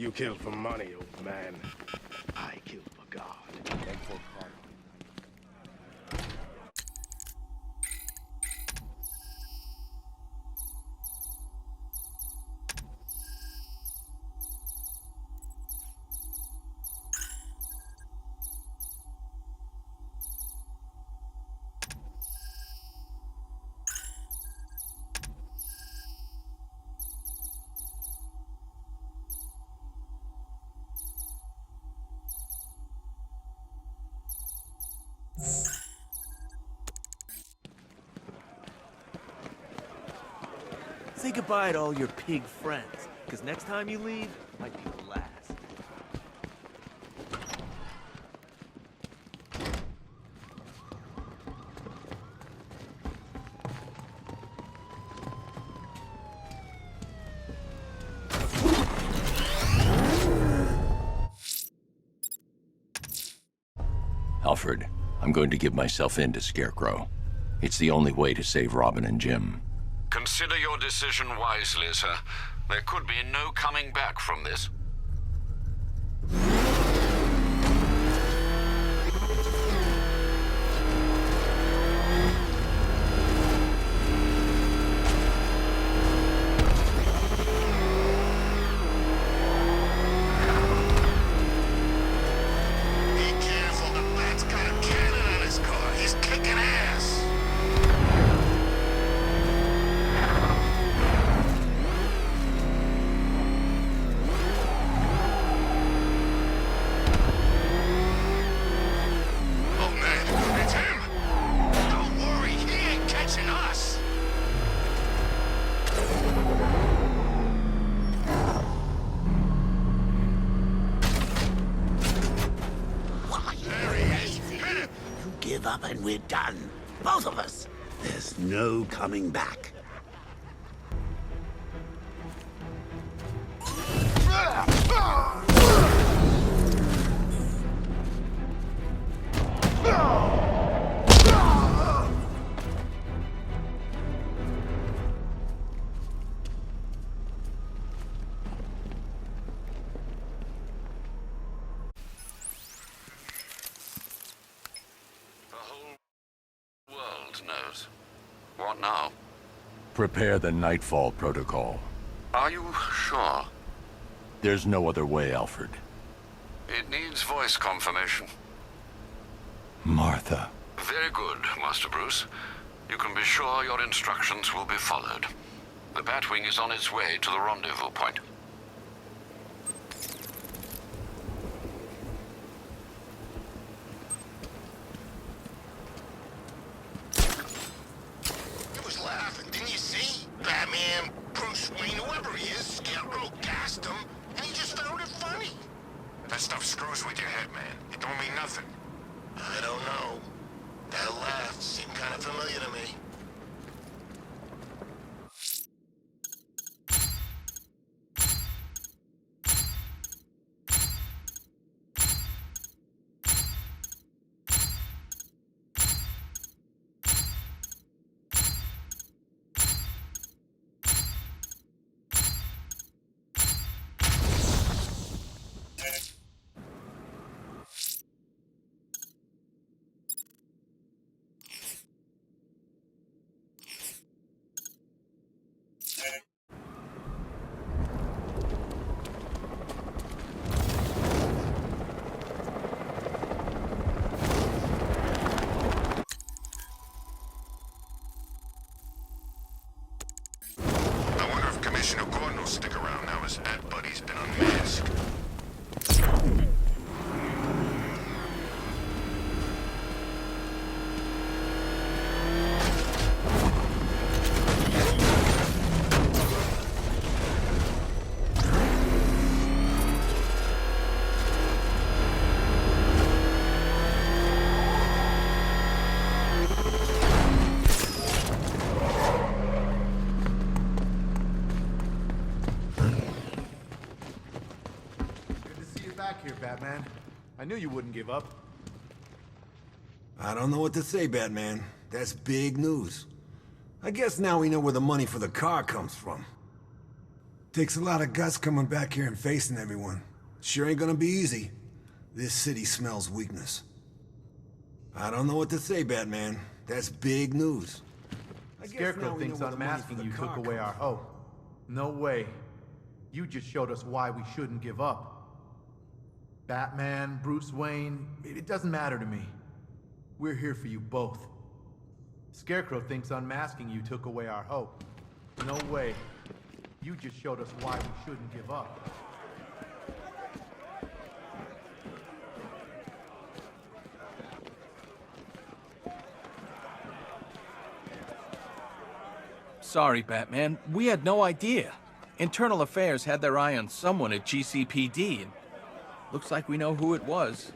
You kill for money, old man. I kill for God and for karma. Say goodbye to all your pig friends, because next time you leave, might be the last. Alfred, I'm going to give myself in to Scarecrow. It's the only way to save Robin and Jim. Consider your decision wisely, sir. There could be no coming back from this. Give up and we're done. Both of us. There's no coming back. Knows. What now? Prepare the Nightfall Protocol. Are you sure? There's no other way, Alfred. It needs voice confirmation. Martha. Very good, Master Bruce. You can be sure your instructions will be followed. The Batwing is on its way to the rendezvous point. Batman, Bruce Wayne, whoever he is, Scarecrow gassed him, and he just found it funny. That stuff screws with your head, man. It don't mean nothing. I don't know. That laugh seemed kind of familiar to me. Stick around now, his Bat Buddy's been unmasked. Here, Batman. I knew you wouldn't give up. I don't know what to say, Batman. That's big news. I guess now we know where the money for the car comes from. Takes a lot of guts coming back here and facing everyone. Sure ain't gonna be easy. This city smells weakness. I don't know what to say, Batman. That's big news. Scarecrow thinks unmasking you took away our hope. No way. You just showed us why we shouldn't give up. Batman, Bruce Wayne, it doesn't matter to me. We're here for you both. Scarecrow thinks unmasking you took away our hope. No way. You just showed us why we shouldn't give up. Sorry, Batman. We had no idea. Internal Affairs had their eye on someone at GCPD, and looks like we know who it was.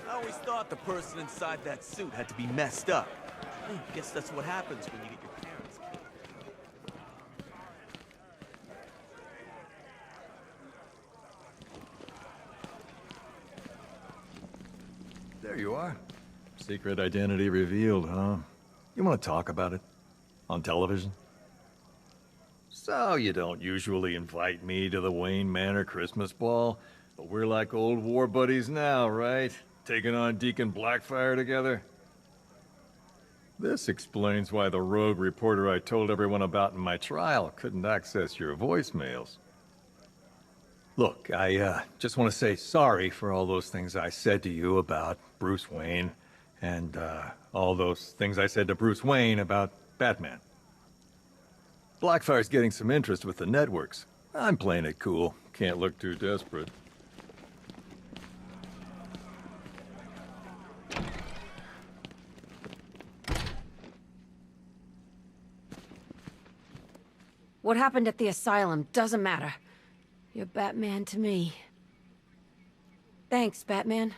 I always thought the person inside that suit had to be messed up. Guess that's what happens when you get your parents killed. There you are. Secret identity revealed, huh? You want to talk about it? On television? So you don't usually invite me to the Wayne Manor Christmas ball, but we're like old war buddies now, right? Taking on Deacon Blackfire together? This explains why the rogue reporter I told everyone about in my trial couldn't access your voicemails. Look, I just want to say sorry for all those things I said to you about Bruce Wayne, and all those things I said to Bruce Wayne about Batman. Blackfire's getting some interest with the networks. I'm playing it cool. Can't look too desperate. What happened at the asylum doesn't matter. You're Batman to me. Thanks, Batman,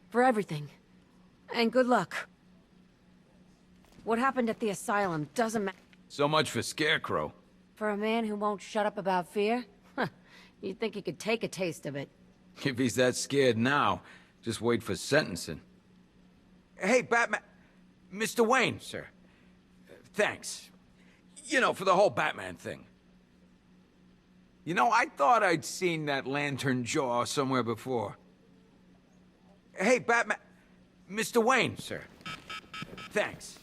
for everything. And good luck. What happened at the asylum doesn't matter. So much for Scarecrow. For a man who won't shut up about fear? You'd think he could take a taste of it. If he's that scared now, just wait for sentencing. Hey, Batman... Mr. Wayne, sir. Thanks. You know, for the whole Batman thing. You know, I thought I'd seen that lantern jaw somewhere before. Hey, Batman... Mr. Wayne, sir. Thanks.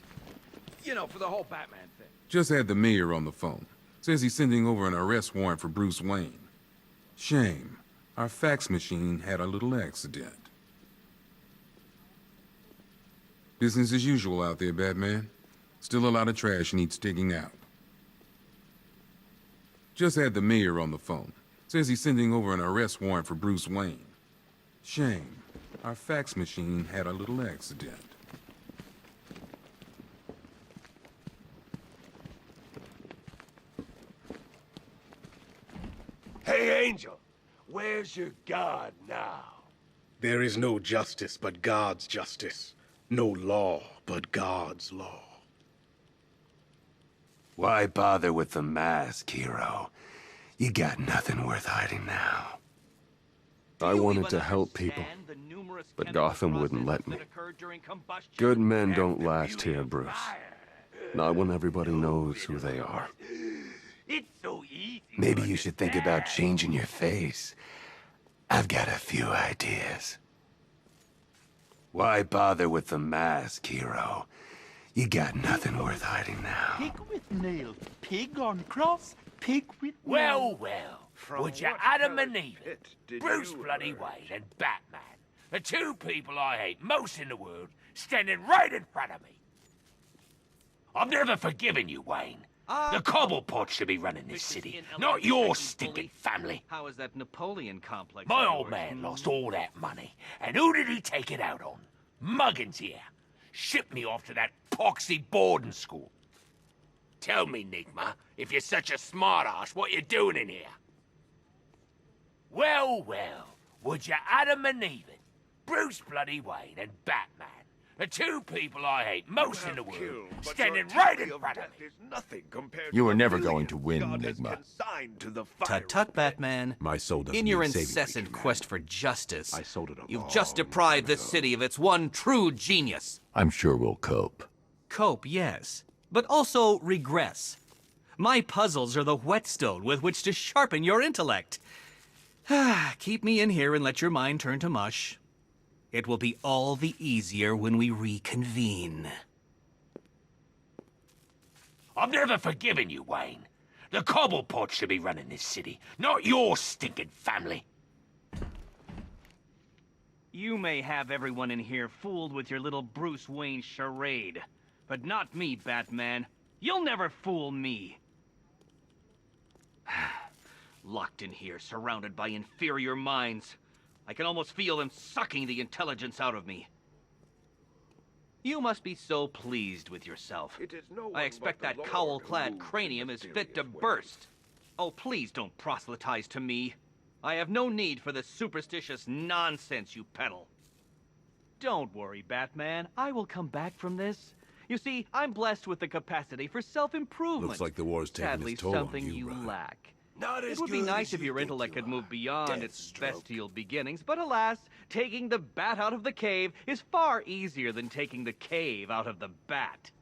You know, for the whole Batman thing. Just had the mayor on the phone. Says he's sending over an arrest warrant for Bruce Wayne. Shame. Our fax machine had a little accident. Business as usual out there, Batman. Still a lot of trash needs digging out. Just had the mayor on the phone. Says he's sending over an arrest warrant for Bruce Wayne. Shame. Our fax machine had a little accident. Hey, Angel, where's your God now? There is no justice but God's justice. No law but God's law. Why bother with the mask, hero? You got nothing worth hiding now. I wanted to help people, but Gotham wouldn't let me. Good men don't last here, Bruce. Not when everybody knows who they are. Maybe you should think about changing your face. I've got a few ideas. Why bother with the mask, hero? You got nothing worth hiding now. Pig with nails, pig on cross, pig with Well, would you Adam and Eve it? Bruce bloody Wayne and Batman. The two people I hate most in the world, standing right in front of me. I've never forgiven you, Wayne. The Cobblepot should be running this city, not your stinking family. How is that Napoleon complex? My old man lost all that money, and who did he take it out on? Muggins here. Shipped me off to that poxy boarding school. Tell me, Nigma, if you're such a smartass, what you doing in here? Well, would you Adam and Eve it? Bruce bloody Wayne and Batman. The two people I hate most in the world, standing right in front of me. You are never going to win, Enigma. Tut-tut, Batman. My soul doesn't In your need saving, incessant quest for justice, I sold it a you've long just deprived this city of its one true genius. I'm sure we'll cope. Cope, yes, but also regress. My puzzles are the whetstone with which to sharpen your intellect. Keep me in here and let your mind turn to mush. It will be all the easier when we reconvene. I've never forgiven you, Wayne. The Cobblepot should be running this city, not your stinking family. You may have everyone in here fooled with your little Bruce Wayne charade, but not me, Batman. You'll never fool me. Locked in here, surrounded by inferior minds. I can almost feel them sucking the intelligence out of me. You must be so pleased with yourself. I expect that cowl-clad cranium is fit to burst. Oh, please don't proselytize to me. I have no need for the superstitious nonsense you peddle. Don't worry, Batman. I will come back from this. You see, I'm blessed with the capacity for self-improvement. Looks like the war's taking Sadly, its toll on something you brother. lack. Not as It would be good nice as if you your think intellect you could move are. beyond its Deathstroke. bestial beginnings, but alas, taking the bat out of the cave is far easier than taking the cave out of the bat.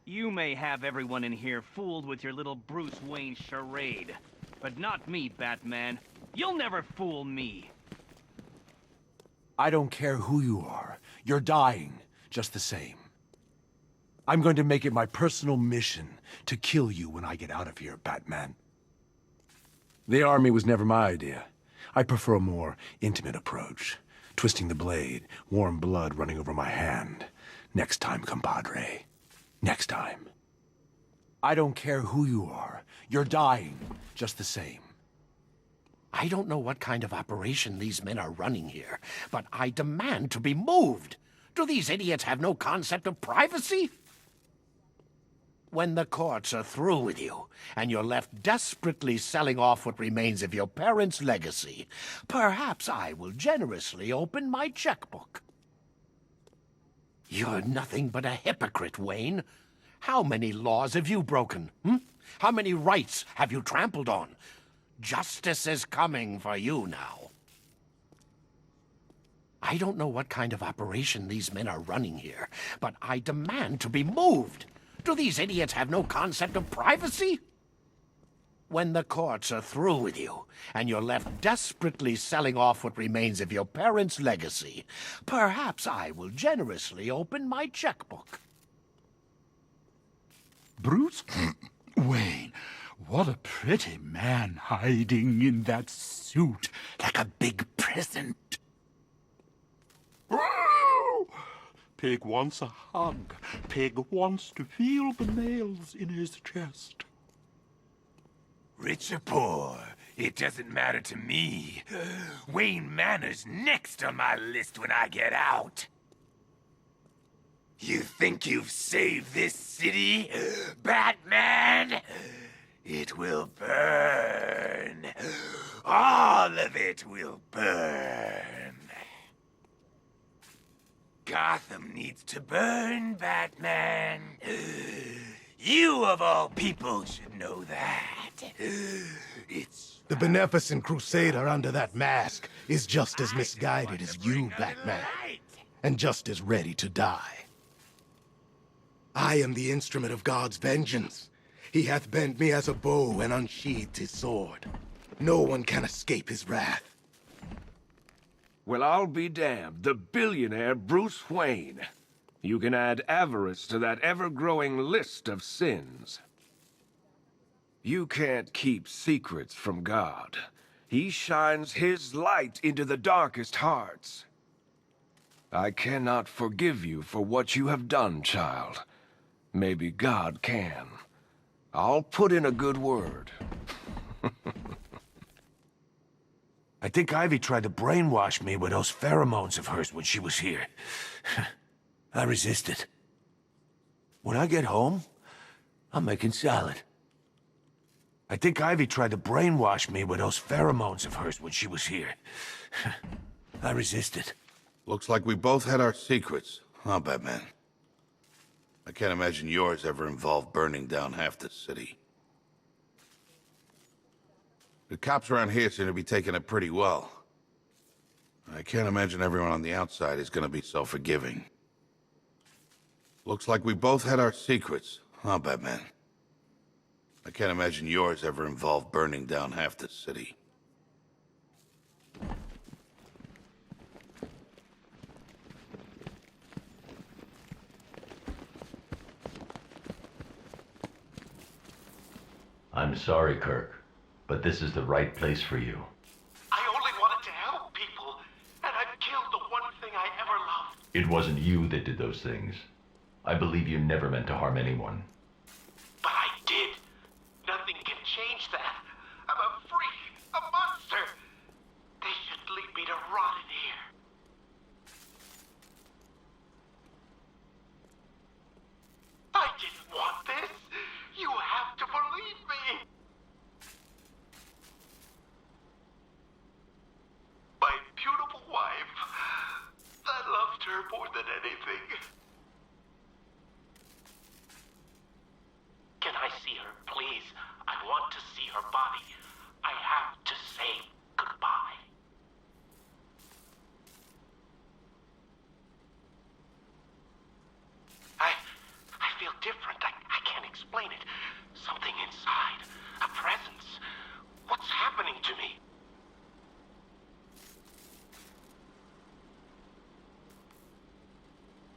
You may have everyone in here fooled with your little Bruce Wayne charade, but not me, Batman. You'll never fool me. I don't care who you are. You're dying, just the same. I'm going to make it my personal mission to kill you when I get out of here, Batman. The army was never my idea. I prefer a more intimate approach. Twisting the blade, warm blood running over my hand. Next time, compadre. Next time. I don't care who you are. You're dying, just the same. I don't know what kind of operation these men are running here, but I demand to be moved. Do these idiots have no concept of privacy? When the courts are through with you, and you're left desperately selling off what remains of your parents' legacy, perhaps I will generously open my checkbook. You're nothing but a hypocrite, Wayne. How many laws have you broken? How many rights have you trampled on? Justice is coming for you now. I don't know what kind of operation these men are running here, but I demand to be moved. Do these idiots have no concept of privacy? When the courts are through with you, and you're left desperately selling off what remains of your parents' legacy, perhaps I will generously open my checkbook. Bruce Wayne, what a pretty man hiding in that suit, like a big present. Pig wants a hug. Pig wants to feel the nails in his chest. Rich or poor, it doesn't matter to me. Wayne Manor's next on my list when I get out. You think you've saved this city, Batman? It will burn. All of it will burn. Gotham needs to burn, Batman. You, of all people, should know that. It's... The beneficent crusader under that mask is just as misguided as you, Batman. And just as ready to die. I am the instrument of God's vengeance. He hath bent me as a bow and unsheathed his sword. No one can escape his wrath. Well, I'll be damned. The billionaire Bruce Wayne. You can add avarice to that ever-growing list of sins. You can't keep secrets from God. He shines his light into the darkest hearts. I cannot forgive you for what you have done, child. Maybe God can. I'll put in a good word. I think Ivy tried to brainwash me with those pheromones of hers when she was here. I resisted. When I get home, I'm making salad. I think Ivy tried to brainwash me with those pheromones of hers when she was here. I resisted. Looks like we both had our secrets, huh, Batman? I can't imagine yours ever involved burning down half the city. The cops around here seem to be taking it pretty well. I can't imagine everyone on the outside is gonna be so forgiving. Looks like we both had our secrets, huh, Batman? I can't imagine yours ever involved burning down half the city. I'm sorry, Kirk, but this is the right place for you. I only wanted to help people, and I've killed the one thing I ever loved. It wasn't you that did those things. I believe you never meant to harm anyone. But I did. Nothing can change that. I'm a freak, a monster. They should leave me to rot in here. I didn't want this. You have to believe me. My beautiful wife. I loved her more than anything. Can I see her, please? I want to see her body. I have to say goodbye. I feel different. I can't explain it. Something inside. A presence. What's happening to me?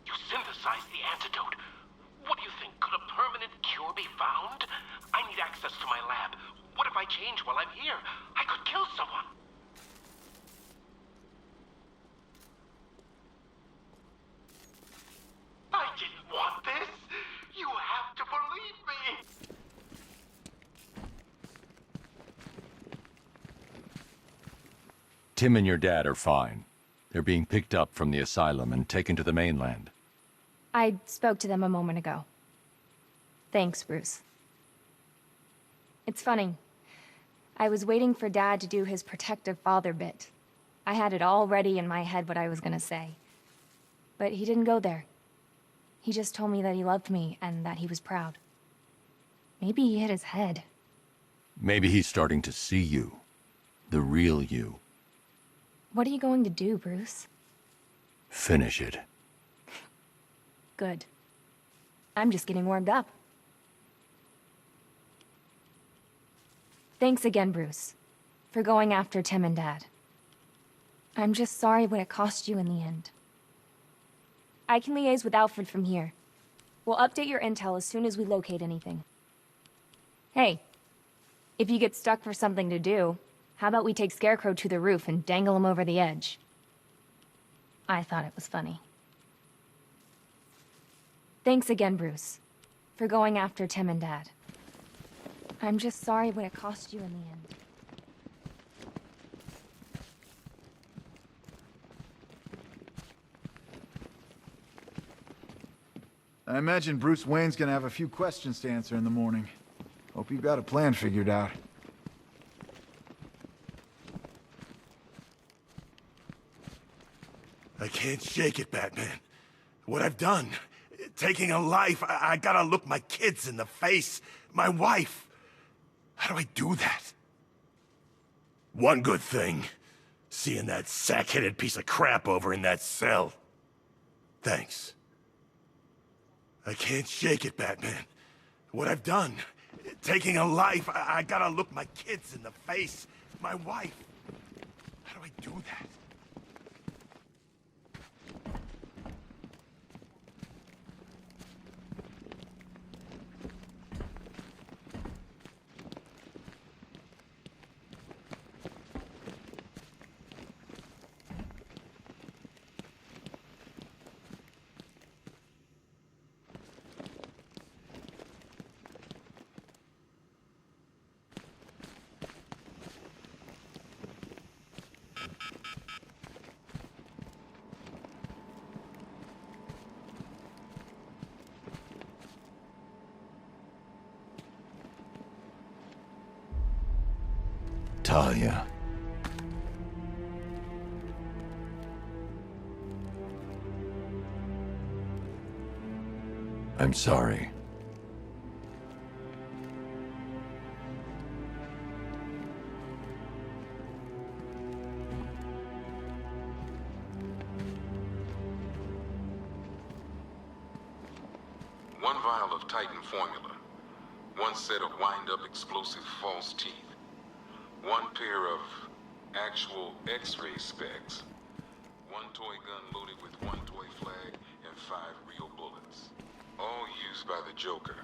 You synthesized the antidote. What do you think? Could a permanent cure be found? I need access to my lab. What if I change while I'm here? I could kill someone. I didn't want this. You have to believe me. Tim and your dad are fine. They're being picked up from the asylum and taken to the mainland. I spoke to them a moment ago. Thanks, Bruce. It's funny. I was waiting for Dad to do his protective father bit. I had it all ready in my head what I was gonna say. But he didn't go there. He just told me that he loved me and that he was proud. Maybe he hit his head. Maybe he's starting to see you. The real you. What are you going to do, Bruce? Finish it. Good. I'm just getting warmed up. Thanks again, Bruce, for going after Tim and Dad. I'm just sorry what it cost you in the end. I can liaise with Alfred from here. We'll update your intel as soon as we locate anything. Hey, if you get stuck for something to do, how about we take Scarecrow to the roof and dangle him over the edge? I thought it was funny. Thanks again, Bruce, for going after Tim and Dad. I'm just sorry what it cost you in the end. I imagine Bruce Wayne's gonna have a few questions to answer in the morning. Hope you've got a plan figured out. I can't shake it, Batman. What I've done, taking a life, I gotta look my kids in the face, my wife. How do I do that? One good thing, seeing that sack-headed piece of crap over in that cell. Thanks. I can't shake it, Batman. What I've done, taking a life, I gotta look my kids in the face, my wife. How do I do that? Talia. I'm sorry. One vial of Titan formula. One set of wind-up explosive false teeth. One pair of actual X-ray specs. One toy gun loaded with one toy flag and 5 real bullets. All used by the Joker.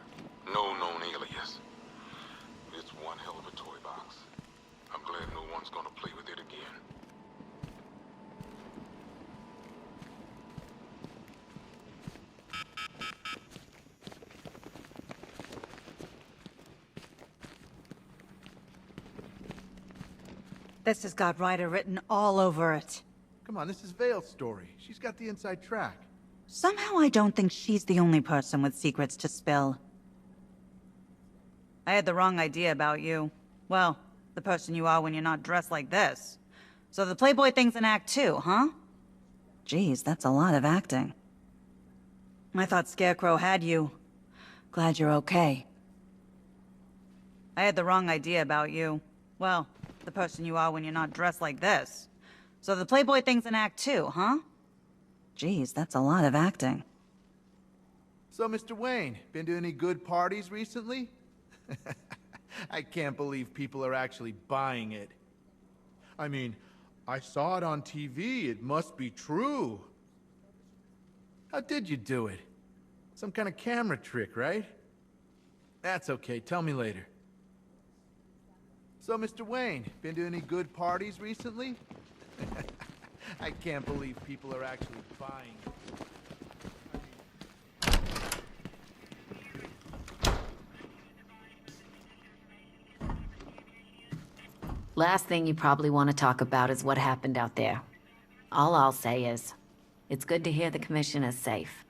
No known alias. It's one hell of a toy box. I'm glad no one's gonna play with it again. This has got Ryder written all over it. Come on, this is Vale's story. She's got the inside track. Somehow I don't think she's the only person with secrets to spill. I had the wrong idea about you. Well, the person you are when you're not dressed like this. So the Playboy thing's an act too, huh? Geez, that's a lot of acting. I thought Scarecrow had you. Glad you're okay. I had the wrong idea about you. Well, the person you are when you're not dressed like this. So the Playboy thing's an act too, huh? Geez, that's a lot of acting. So, Mr. Wayne, been to any good parties recently? I can't believe people are actually buying it. I mean, I saw it on TV. It must be true. How did you do it? Some kind of camera trick, right? That's okay. Tell me later. So, Mr. Wayne, been to any good parties recently? I can't believe people are actually buying it. Last thing you probably want to talk about is what happened out there. All I'll say is, it's good to hear the Commission is safe.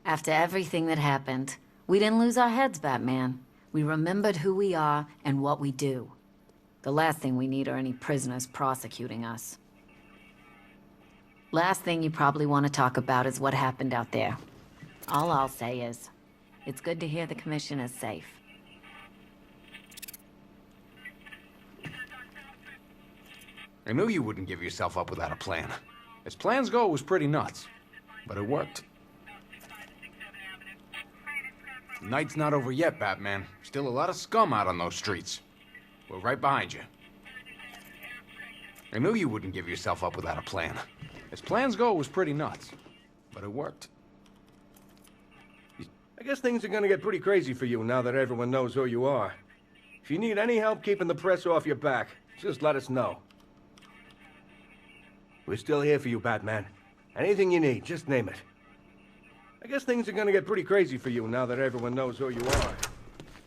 After everything that happened, we didn't lose our heads, Batman. We remembered who we are and what we do. The last thing we need are any prisoners prosecuting us. Last thing you probably want to talk about is what happened out there. All I'll say is, it's good to hear the Commission is safe. I knew you wouldn't give yourself up without a plan. As plans go, it was pretty nuts. But it worked. The night's not over yet, Batman. Still a lot of scum out on those streets. We're right behind you. I knew you wouldn't give yourself up without a plan. As plans go, it was pretty nuts. But it worked. I guess things are gonna get pretty crazy for you now that everyone knows who you are. If you need any help keeping the press off your back, just let us know. We're still here for you, Batman. Anything you need, just name it. I guess things are gonna get pretty crazy for you now that everyone knows who you are.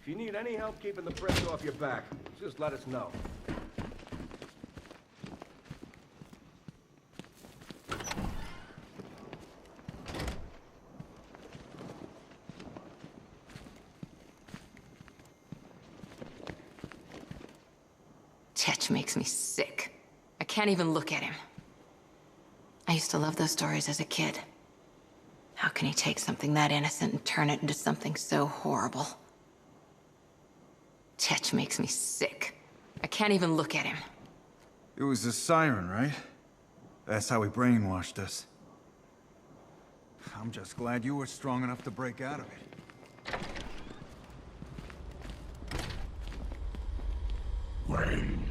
If you need any help keeping the press off your back, just let us know. Tetch makes me sick. I can't even look at him. I used to love those stories as a kid. How can he take something that innocent and turn it into something so horrible? Tetch makes me sick. I can't even look at him. It was a siren, right? That's how he brainwashed us. I'm just glad you were strong enough to break out of it. Wayne.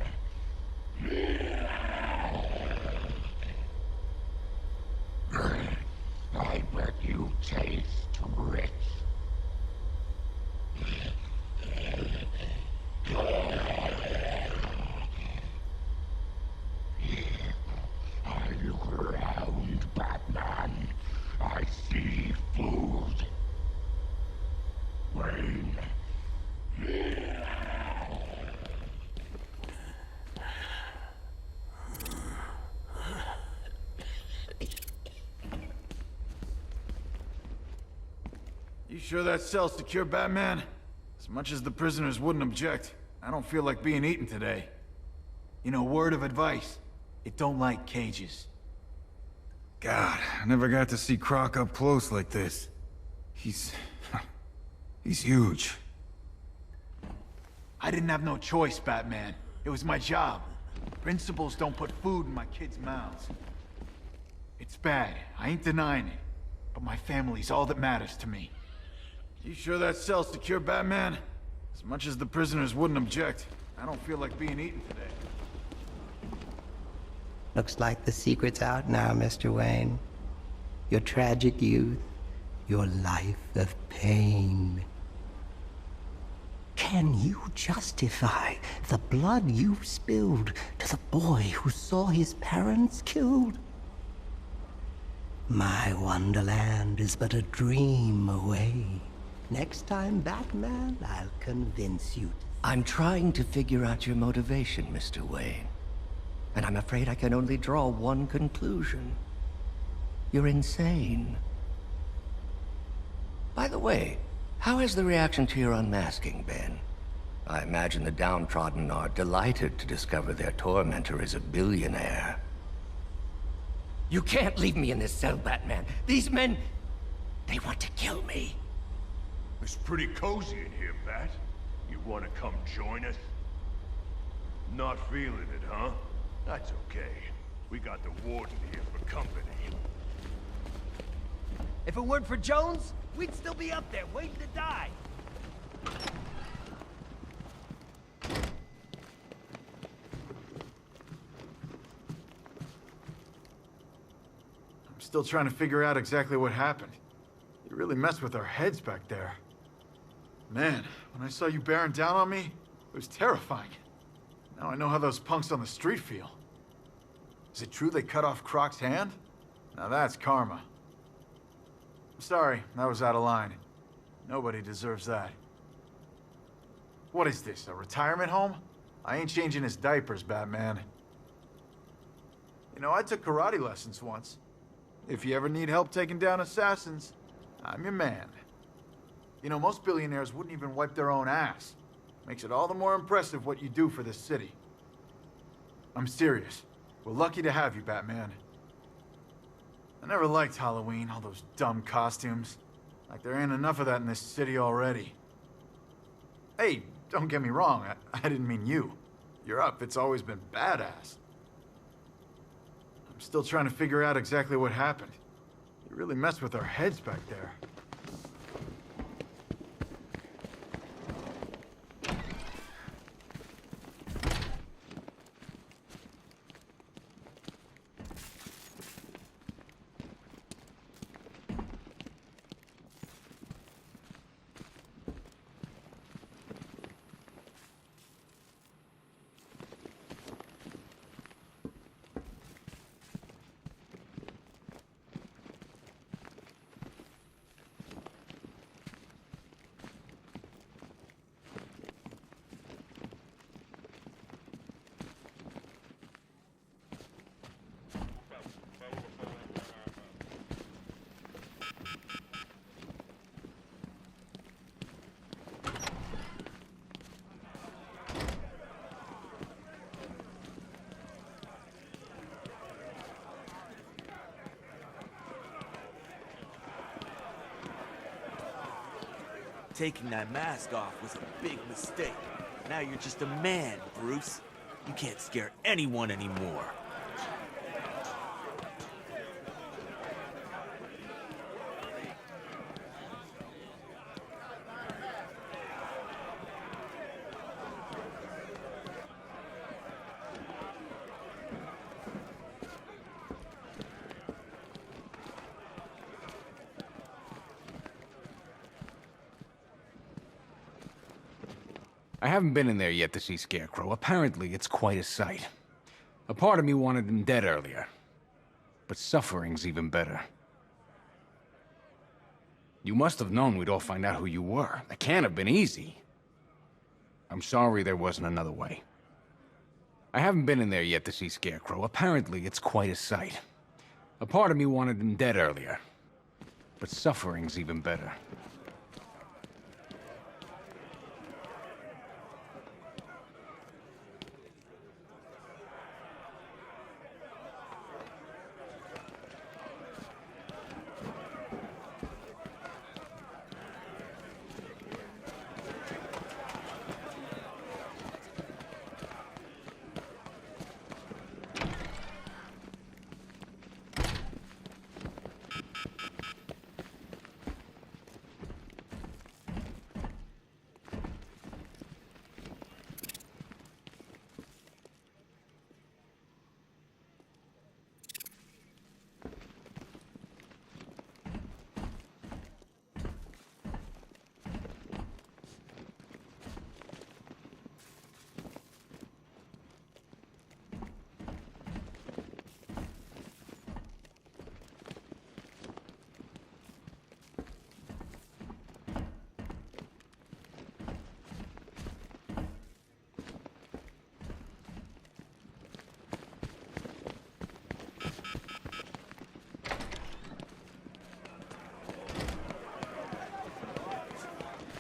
I bet you taste rich. I look around, Batman. I see food. Wayne. You sure that cell's secure, Batman? As much as the prisoners wouldn't object, I don't feel like being eaten today. You know, word of advice, it don't like cages. God, I never got to see Croc up close like this. He's huge. I didn't have no choice, Batman. It was my job. Principals don't put food in my kids' mouths. It's bad, I ain't denying it. But my family's all that matters to me. You sure that cell's secure, Batman? As much as the prisoners wouldn't object, I don't feel like being eaten today. Looks like the secret's out now, Mr. Wayne. Your tragic youth, your life of pain. Can you justify the blood you've spilled to the boy who saw his parents killed? My wonderland is but a dream away. Next time, Batman, I'll convince you. I'm trying to figure out your motivation, Mr. Wayne. And I'm afraid I can only draw one conclusion. You're insane. By the way, how has the reaction to your unmasking been? I imagine the downtrodden are delighted to discover their tormentor is a billionaire. You can't leave me in this cell, Batman. These men, they want to kill me. It's pretty cozy in here, Bat. You want to come join us? Not feeling it, huh? That's okay. We got the warden here for company. If it weren't for Jones, we'd still be up there, waiting to die. I'm still trying to figure out exactly what happened. You really messed with our heads back there. Man, when I saw you bearing down on me, it was terrifying. Now I know how those punks on the street feel. Is it true they cut off Croc's hand? Now that's karma. I'm sorry, that was out of line. Nobody deserves that. What is this, a retirement home? I ain't changing his diapers, Batman. You know, I took karate lessons once. If you ever need help taking down assassins, I'm your man. You know, most billionaires wouldn't even wipe their own ass. Makes it all the more impressive what you do for this city. I'm serious. We're lucky to have you, Batman. I never liked Halloween, all those dumb costumes. Like there ain't enough of that in this city already. Hey, don't get me wrong, I didn't mean you. Your outfit's always been badass. I'm still trying to figure out exactly what happened. You really messed with our heads back there. Taking that mask off was a big mistake. Now you're just a man, Bruce. You can't scare anyone anymore. I haven't been in there yet to see Scarecrow. Apparently, it's quite a sight. A part of me wanted him dead earlier. But suffering's even better. You must have known we'd all find out who you were. That can't have been easy. I'm sorry there wasn't another way. I haven't been in there yet to see Scarecrow. Apparently, it's quite a sight. A part of me wanted him dead earlier. But suffering's even better.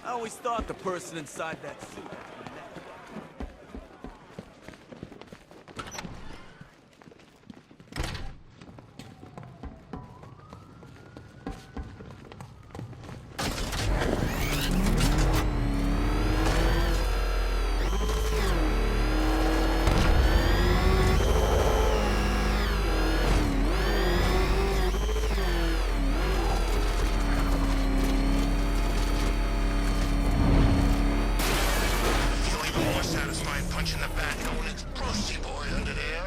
I always thought the person inside that suit. Satisfying punch in the back, knowing it's Brucey boy under there.